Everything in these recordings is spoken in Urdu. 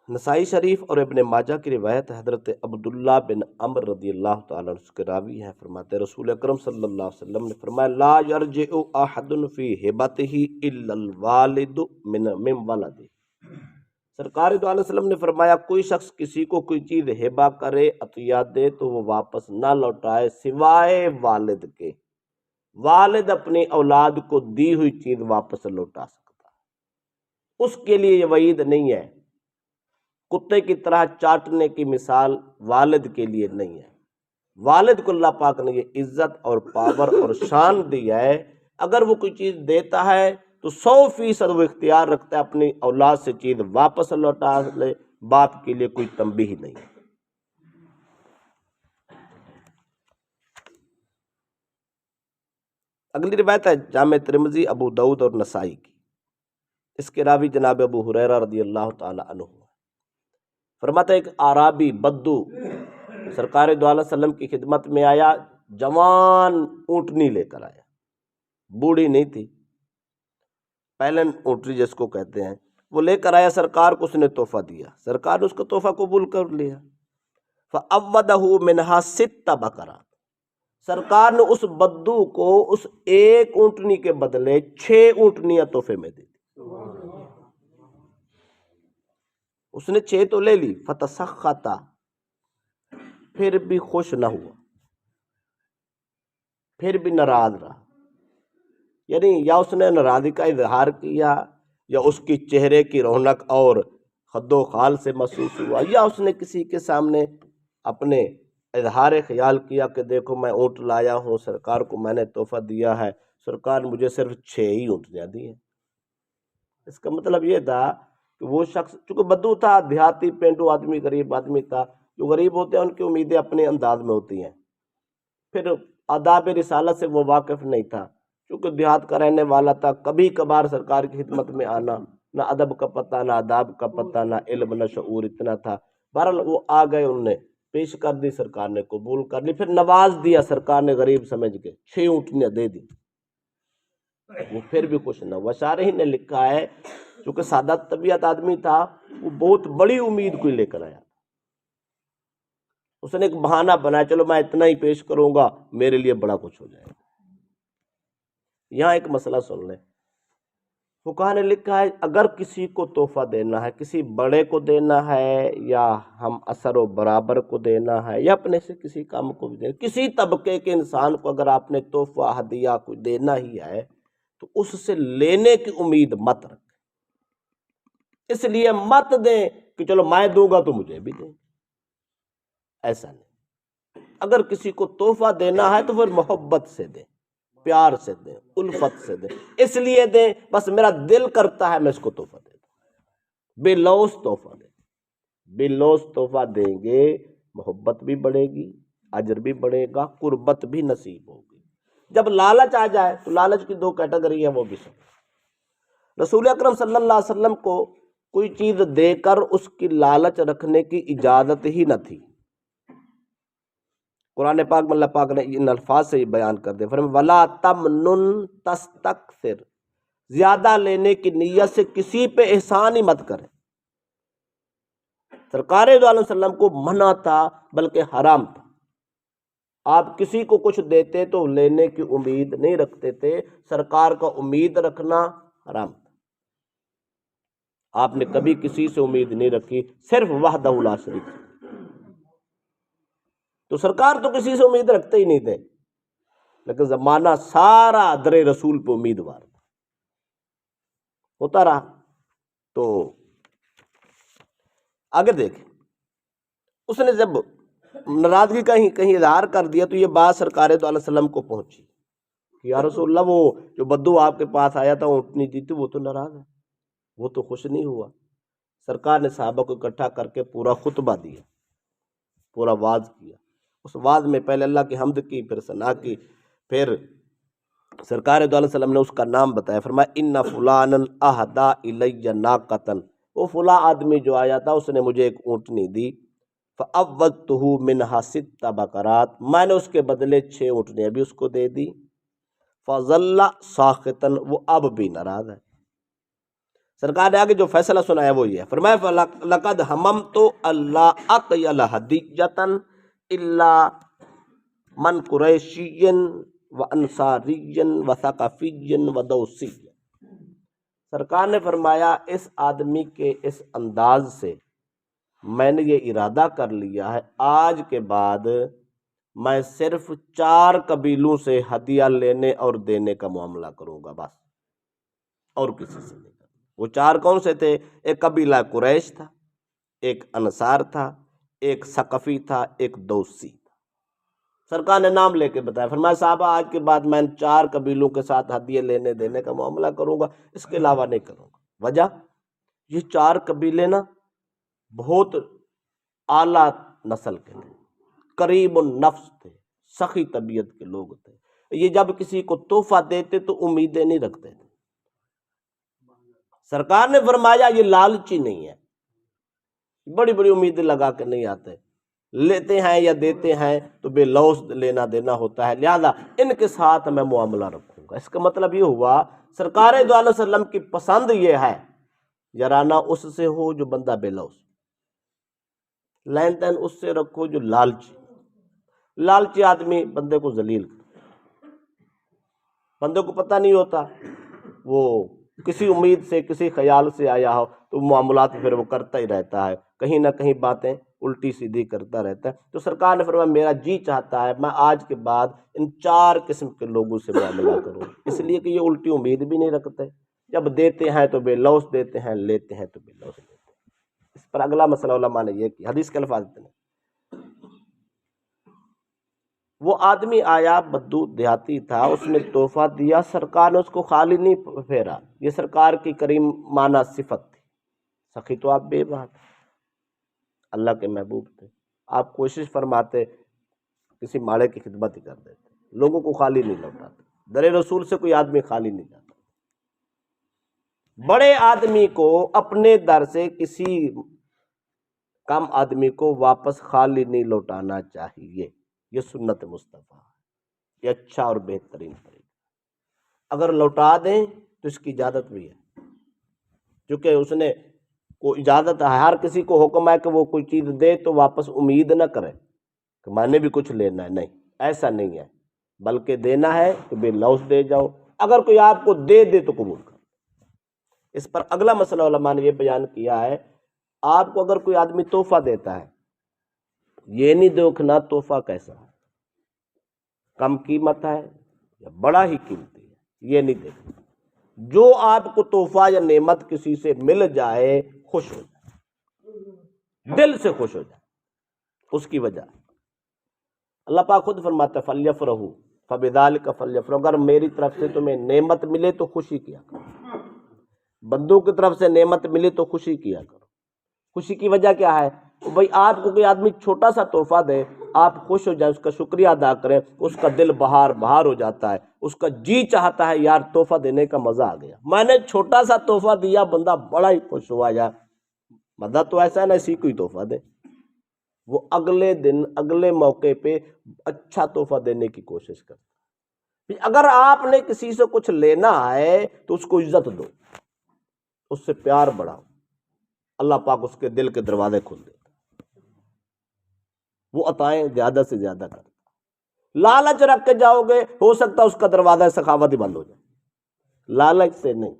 نسائی شریف اور ابن ماجہ کی روایت حضرت عبداللہ بن عمر رضی اللہ تعالیٰ عنہ کے راوی ہیں، فرماتے رسول اکرم صلی اللہ علیہ وسلم نے فرمایا لا یرجع احد فی ہبتہ الا الوالد من ولدہ۔ سرکار دو علیہ وسلم نے فرمایا کوئی شخص کسی کو کوئی چیز ہبہ کرے، عطیہ دے، تو وہ واپس نہ لوٹائے سوائے والد کے۔ والد اپنی اولاد کو دی ہوئی چیز واپس لوٹا سکتا ہے، اس کے لیے یہ وعید نہیں ہے۔ کتے کی طرح چاٹنے کی مثال والد کے لیے نہیں ہے۔ والد کو اللہ پاک نے یہ عزت اور پاور اور شان دی ہے، اگر وہ کوئی چیز دیتا ہے تو 100% وہ اختیار رکھتا ہے اپنی اولاد سے چیز واپس لوٹا لے، باپ کے لیے کوئی تنبیہ نہیں ہے۔ اگلی روایت ہے جامع ترمذی، ابو داؤد اور نسائی کی، اس کے راوی جناب ابو ہریرہ رضی اللہ تعالی عنہ۔ فرماتا ہے ایک اعرابی بدو سرکار دو علیہ وسلم کی خدمت میں آیا، جوان اونٹنی لے کر آیا، بوڑھی نہیں تھی، پہلن اونٹنی جس کو کہتے ہیں، وہ لے کر آیا، سرکار کو اس نے تحفہ دیا، سرکار نے اس کا تحفہ قبول کر لیا۔ فَأَوَّدَهُ مِنْهَا 6 بقرات، سرکار نے اس بدو کو اس ایک اونٹنی کے بدلے 6 اونٹنیاں تحفے میں دی۔ اس نے 6 تو لے لی، فتسخط، پھر بھی خوش نہ ہوا، پھر بھی ناراض رہا، یعنی یا اس نے ناراضی کا اظہار کیا، یا اس کی چہرے کی رونق اور خد و خال سے محسوس ہوا، یا اس نے کسی کے سامنے اپنے اظہار خیال کیا کہ دیکھو میں اونٹ لایا ہوں، سرکار کو میں نے تحفہ دیا ہے، سرکار نے مجھے صرف 6 ہی اونٹیاں دی ہیں۔ اس کا مطلب یہ تھا کہ وہ شخص چونکہ بدو تھا، دیہاتی پینڈو آدمی، غریب آدمی تھا، جو غریب ہوتے ہیں ان کی امیدیں اپنے انداز میں ہوتی ہیں، پھر آداب رسالت سے وہ واقف نہیں تھا، چونکہ دیہات کا رہنے والا تھا، کبھی کبھار سرکار کی خدمت میں آنا، نہ ادب کا پتہ، نہ آداب کا پتہ، نہ علم، نہ شعور اتنا تھا۔ بہرحال وہ آ گئے، انہوں نے پیش کر دی، سرکار نے قبول کر لی، پھر نواز دیا سرکار نے غریب سمجھ کے، 6 اونٹنیاں دے دی، وہ پھر بھی خوش نہ ہوا۔ شارح نے لکھا ہے چونکہ سادہ طبیعت آدمی تھا، وہ بہت بڑی امید کوئی لے کر آیا، اس نے ایک بہانہ بنایا، چلو میں اتنا ہی پیش کروں گا، میرے لیے بڑا کچھ ہو جائے گا۔ یہاں ایک مسئلہ سن لیں، فقہا نے لکھا ہے اگر کسی کو تحفہ دینا ہے، کسی بڑے کو دینا ہے، یا ہم اثر و برابر کو دینا ہے، یا اپنے سے کسی کام کو بھی دینا، کسی طبقے کے انسان کو اگر آپ نے تحفہ ہدیہ کو دینا ہی ہے تو اس سے لینے کی امید مت رکھیں، اس لیے مت دیں کہ چلو میں دوں گا تو مجھے بھی دیں، ایسا نہیں۔ اگر کسی کو تحفہ دینا ہے تو پھر محبت سے دیں، پیار سے دیں، الفت سے دیں، اس لیے دیں بس میرا دل کرتا ہے میں اس کو تحفہ دے دوں، بے لوث تحفہ دیں، بے لوث تحفہ دیں گے، محبت بھی بڑھے گی، اجر بھی بڑھے گا، قربت بھی نصیب ہوگی۔ جب لالچ آ جائے تو لالچ کی 2 کیٹیگری ہیں، وہ بھی سب۔ رسول اکرم صلی اللہ علیہ وسلم کو کوئی چیز دے کر اس کی لالچ رکھنے کی اجازت ہی نہ تھی۔ قرآن پاک میں اللہ پاک نے ان الفاظ سے ہی بیان کر دیا، فرمایا وَلَا تَمْنُن تَسْتَكْثِرْ، زیادہ لینے کی نیت سے کسی پہ احسان ہی مت کریں۔ سرکار دو علیہ وسلم کو منع تھا بلکہ حرام تھا، آپ کسی کو کچھ دیتے تو لینے کی امید نہیں رکھتے تھے، سرکار کا امید رکھنا حرام تھا۔ آپ نے کبھی کسی سے امید نہیں رکھی، صرف وحدہ لا شریک، تو سرکار تو کسی سے امید رکھتے ہی نہیں تھے، لیکن زمانہ سارا در رسول پہ امیدوار تھا، ہوتا رہا۔ تو آگے دیکھیں، اس نے جب ناراضگی کہیں اظہار کر دیا تو یہ بات سرکار دو علیہ وسلم کو پہنچی کہ یا رسول اللہ وہ جو بدو آپ کے پاس آیا تھا اونٹنی دی تھی وہ تو ناراض ہے، وہ تو خوش نہیں ہوا۔ سرکار نے صحابہ کو اکٹھا کر کے پورا خطبہ دیا، پورا وعظ کیا، اس وعظ میں پہلے اللہ کی حمد کی، پھر ثنا کی، پھر سرکار دو علیہ وسلم نے اس کا نام بتایا، فرمایا ان فلانا اہدی الی ناقۃ، وہ فلاں آدمی جو آیا تھا اس نے مجھے ایک اونٹنی دی، فعوضتہ منہا 6 بقرات، میں نے اس کے بدلے 6 اونٹنیاں بھی اس کو دے دی، فظل ساخطا، وہ اب بھی ناراض ہے۔ سرکار نے آگے جو فیصلہ سنایا وہ یہ ہے، فرمایا فَلَقَدْ هَمَمْتُ أَلَّا أَقْيَلَ هَدِيَّةً إِلَّا مَنْ قُرَيْشِيٍّ وَأَنصَارِيٍّ وَثَقَفِيٍّ وَدَوْسِيٍّ۔ سرکار نے فرمایا اس آدمی کے اس انداز سے میں نے یہ ارادہ کر لیا ہے، آج کے بعد میں صرف 4 قبیلوں سے ہدیہ لینے اور دینے کا معاملہ کروں گا، بس اور کسی سے نہیں کروں۔ وہ 4 کون سے تھے؟ ایک قبیلہ قریش تھا، ایک انصار تھا، ایک ثقفی تھا، ایک دوسی تھا۔ سرکار نے نام لے کے بتایا، فرمایا صحابہ آج کے بعد میں 4 قبیلوں کے ساتھ ہدیے لینے دینے کا معاملہ کروں گا، اس کے علاوہ نہیں کروں گا۔ وجہ یہ 4 قبیلے نا بہت اعلیٰ نسل کے تھے، قریب النفس تھے، سخی طبیعت کے لوگ تھے۔ یہ جب کسی کو تحفہ دیتے تو امیدیں نہیں رکھتے تھے۔ سرکار نے فرمایا یہ لالچی نہیں ہے، بڑی بڑی امیدیں لگا کے نہیں آتے، لیتے ہیں یا دیتے ہیں تو بے لوث لینا دینا ہوتا ہے، لہذا ان کے ساتھ میں معاملہ رکھوں گا۔ اس کا مطلب یہ ہوا سرکار دو علیہ وسلم کی پسند یہ ہے یارانہ اس سے ہو جو بندہ بے لوث، لین دین اس سے رکھو جو لالچی آدمی بندے کو ذلیل کرے، بندے کو پتہ نہیں ہوتا، وہ کسی امید سے کسی خیال سے آیا ہو تو معاملات پھر وہ کرتا ہی رہتا ہے، کہیں نہ کہیں باتیں الٹی سیدھی کرتا رہتا ہے۔ تو سرکار نے فرمایا میرا جی چاہتا ہے میں آج کے بعد ان 4 قسم کے لوگوں سے معاملہ کروں، اس لیے کہ یہ الٹی امید بھی نہیں رکھتے، جب دیتے ہیں تو بے لوث دیتے ہیں، لیتے ہیں تو بے لوث دیتے ہیں۔ اس پر اگلا مسئلہ علماء نے یہ کیا، حدیث کے الفاظ اتنے، وہ آدمی آیا بدو دیہاتی تھا، اس نے تحفہ دیا، سرکار نے اس کو خالی نہیں پھیرا، یہ سرکار کی کریم معنی صفت تھی۔ سخی تو آپ بے بات، اللہ کے محبوب تھے، آپ کوشش فرماتے کسی ماڑے کی خدمت ہی کر دیتے، لوگوں کو خالی نہیں لوٹاتے، در رسول سے کوئی آدمی خالی نہیں جاتا۔ بڑے آدمی کو اپنے در سے کسی کم آدمی کو واپس خالی نہیں لوٹانا چاہیے، یہ سنت مصطفیٰ ہے، یہ اچھا اور بہترین طریقہ۔ اگر لوٹا دیں تو اس کی اجازت بھی ہے، کیونکہ اس نے کو اجازت ہے، ہر کسی کو حکم ہے کہ وہ کوئی چیز دے تو واپس امید نہ کرے کہ میں نے بھی کچھ لینا ہے، نہیں ایسا نہیں ہے، بلکہ دینا ہے تو بے لوث دے جاؤ، اگر کوئی آپ کو دے تو قبول کرو۔ اس پر اگلا مسئلہ علماء نے یہ بیان کیا ہے، آپ کو اگر کوئی آدمی تحفہ دیتا ہے یہ نہیں دیکھنا تحفہ کیسا ہے، کم قیمت ہے یا بڑا ہی قیمتی ہے، یہ نہیں دیکھنا، جو آپ کو تحفہ یا نعمت کسی سے مل جائے خوش ہو جائے، دل سے خوش ہو جائے، اس کی وجہ اللہ پاک خود فرماتا ہے فَلْيَفْرَحُوا فَبِذَلِكَ فَلْيَفْرَحُوا، اگر میری طرف سے تمہیں نعمت ملے تو خوشی کیا کرو، بندوں کی طرف سے نعمت ملے تو خوشی کیا کرو۔ خوشی کی وجہ کیا ہے؟ بھئی آپ کو کوئی آدمی چھوٹا سا تحفہ دے، آپ خوش ہو جائیں، اس کا شکریہ ادا کریں، اس کا دل بہار ہو جاتا ہے، اس کا جی چاہتا ہے یار تحفہ دینے کا مزہ آ گیا، میں نے چھوٹا سا تحفہ دیا، بندہ بڑا ہی خوش ہوا، یار مزہ تو ایسا ہے نا اسی کو ہی تحفہ دے، وہ اگلے دن اگلے موقع پہ اچھا تحفہ دینے کی کوشش کرتا ہے۔ اگر آپ نے کسی سے کچھ لینا ہے تو اس کو عزت دو، اس سے پیار بڑھاؤ، اللہ پاک اس کے دل کے دروازے کھول دیتا، وہ عطائیں زیادہ سے زیادہ کرتا۔ لالچ رکھ کے جاؤ گے ہو سکتا ہے اس کا دروازہ سخاوت ہی بند ہو جائے، لالچ سے نہیں،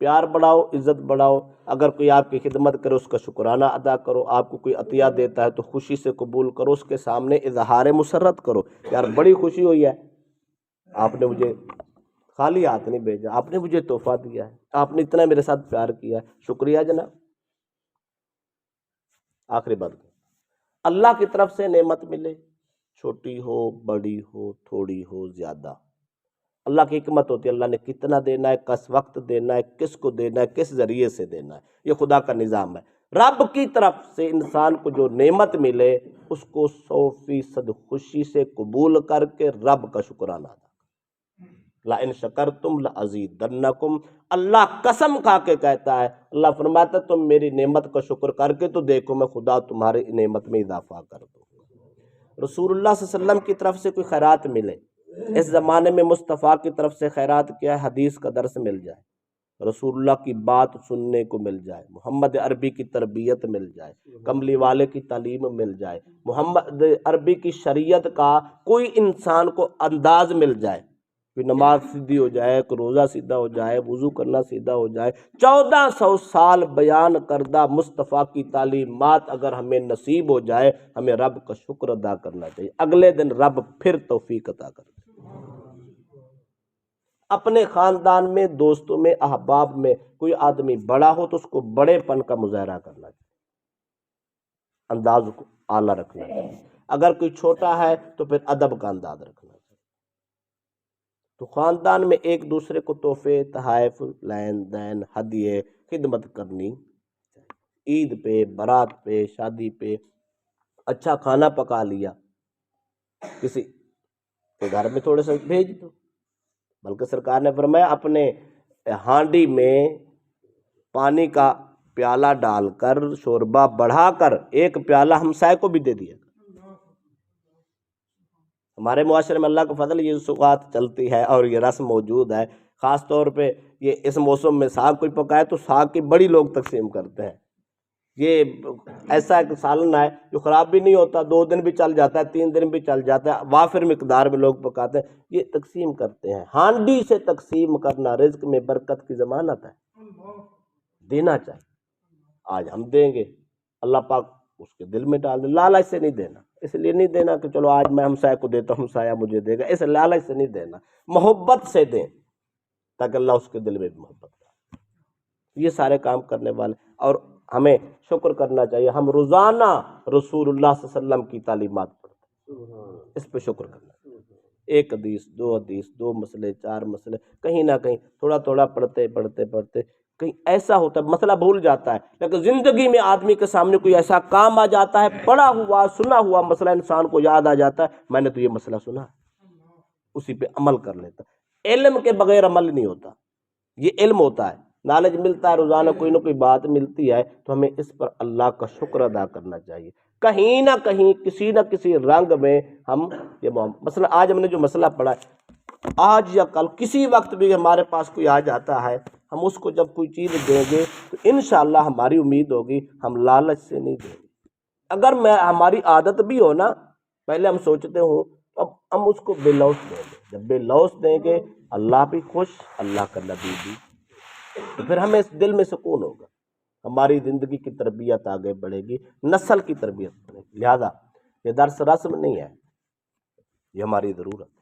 پیار بڑھاؤ، عزت بڑھاؤ، اگر کوئی آپ کی خدمت کرے اس کا شکرانہ ادا کرو، آپ کو کوئی عطیہ دیتا ہے تو خوشی سے قبول کرو، اس کے سامنے اظہار مسرت کرو، یار بڑی خوشی ہوئی ہے، آپ نے مجھے خالی ہاتھ نہیں بھیجا، آپ نے مجھے تحفہ دیا ہے، آپ نے اتنا میرے ساتھ پیار کیا ہے، شکریہ جناب۔ آخری بات، اللہ کی طرف سے نعمت ملے، چھوٹی ہو بڑی ہو تھوڑی ہو زیادہ، اللہ کی حکمت ہوتی ہے، اللہ نے کتنا دینا ہے، کس وقت دینا ہے، کس کو دینا ہے، کس ذریعے سے دینا ہے، یہ خدا کا نظام ہے۔ رب کی طرف سے انسان کو جو نعمت ملے اس کو 100% خوشی سے قبول کر کے رب کا شکرانہ ادا، لَإِن شَكَرْتُمْ لَأَزِيدَنَّكُمْ، اللہ قسم کھا کے کہتا ہے، اللہ فرماتا ہے تم میری نعمت کا شکر کر کے تو دیکھو میں خدا تمہاری نعمت میں اضافہ کر دوں۔ رسول اللہ صلی اللہ علیہ وسلم کی طرف سے کوئی خیرات ملے، اس زمانے میں مصطفیٰ کی طرف سے خیرات کیا ہے، حدیث کا درس مل جائے، رسول اللہ کی بات سننے کو مل جائے، محمد عربی کی تربیت مل جائے، کملی والے کی تعلیم مل جائے، محمد عربی کی شریعت کا کوئی انسان کو انداز مل جائے، کوئی نماز سیدھی ہو جائے، کوئی روزہ سیدھا ہو جائے، وضو کرنا سیدھا ہو جائے، 1400 سال بیان کردہ مصطفیٰ کی تعلیمات اگر ہمیں نصیب ہو جائے، ہمیں رب کا شکر ادا کرنا چاہیے۔ اگلے دن رب پھر توفیق عطا کرے۔ اپنے خاندان میں، دوستوں میں، احباب میں کوئی آدمی بڑا ہو تو اس کو بڑے پن کا مظاہرہ کرنا چاہیے، انداز کو اعلیٰ رکھنا چاہیے۔ اگر کوئی چھوٹا ہے تو پھر ادب کا انداز رکھنا چاہیے۔ تو خاندان میں ایک دوسرے کو تحفے، تحائف، لین دین، ہدیے، خدمت کرنی چاہیے۔ عید پہ، برات پہ، شادی پہ اچھا کھانا پکا لیا، کسی کے گھر میں تھوڑے سے بھیج دو، بلکہ سرکار نے فرمایا اپنے ہانڈی میں پانی کا پیالہ ڈال کر، شوربہ بڑھا کر، ایک پیالہ ہمسائے کو بھی دے دیا۔ ہمارے معاشرے میں اللہ کا فضل یہ سوغات چلتی ہے اور یہ رسم موجود ہے، خاص طور پہ یہ اس موسم میں ساگ کوئی پکائے تو ساگ کی بڑی لوگ تقسیم کرتے ہیں۔ یہ ایسا ایک سالن ہے جو خراب بھی نہیں ہوتا، 2 دن بھی چل جاتا ہے، 3 دن بھی چل جاتا ہے، وافر مقدار میں لوگ پکاتے ہیں، یہ تقسیم کرتے ہیں۔ ہانڈی سے تقسیم کرنا رزق میں برکت کی ضمانت ہے، دینا چاہیے۔ آج ہم دیں گے، اللہ پاک اس کے دل میں ڈال دے۔ لالچ سے نہیں دینا، اس لیے نہیں دینا کہ چلو آج میں ہمسائے کو دیتا ہوں، ہمسایہ مجھے دے گا، اس لالچ سے نہیں دینا، محبت سے دیں تاکہ اللہ اس کے دل میں بھی محبت ڈالے۔ یہ سارے کام کرنے والے، اور ہمیں شکر کرنا چاہیے، ہم روزانہ رسول اللہ صلی اللہ علیہ وسلم کی تعلیمات پڑھتے ہیں، اس پہ شکر کرنا چاہیے۔ 1 حدیث، 2 حدیث، 2 مسئلے، 4 مسئلے، کہیں نہ کہیں تھوڑا تھوڑا پڑھتے پڑھتے پڑھتے کہیں ایسا ہوتا ہے مسئلہ بھول جاتا ہے، لیکن زندگی میں آدمی کے سامنے کوئی ایسا کام آ جاتا ہے، پڑھا ہوا سنا ہوا مسئلہ انسان کو یاد آ جاتا ہے، میں نے تو یہ مسئلہ سنا ہے، اسی پہ عمل کر لیتا۔ علم کے بغیر عمل نہیں ہوتا، یہ علم ہوتا ہے، نالج ملتا ہے، روزانہ کوئی نہ کوئی بات ملتی ہے، تو ہمیں اس پر اللہ کا شکر ادا کرنا چاہیے۔ کہیں نہ کہیں کسی نہ کسی رنگ میں ہم یہ مثلا آج ہم نے جو مسئلہ پڑھا ہے، آج یا کل کسی وقت بھی ہمارے پاس کوئی آ جاتا ہے، ہم اس کو جب کوئی چیز دیں گے تو انشاءاللہ ہماری امید ہوگی ہم لالچ سے نہیں دیں گے۔ اگر ہماری عادت بھی ہو نا، پہلے ہم سوچتے ہوں، اب ہم اس کو بے لوث دیں گے، جب بے لوث دیں گے اللہ بھی خوش، اللہ کا نبی بھی، تو پھر ہمیں اس دل میں سکون ہوگا، ہماری زندگی کی تربیت آگے بڑھے گی، نسل کی تربیت بڑھے گی۔ لہذا یہ درس رسم نہیں ہے، یہ ہماری ضرورت ہے،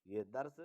یہ درس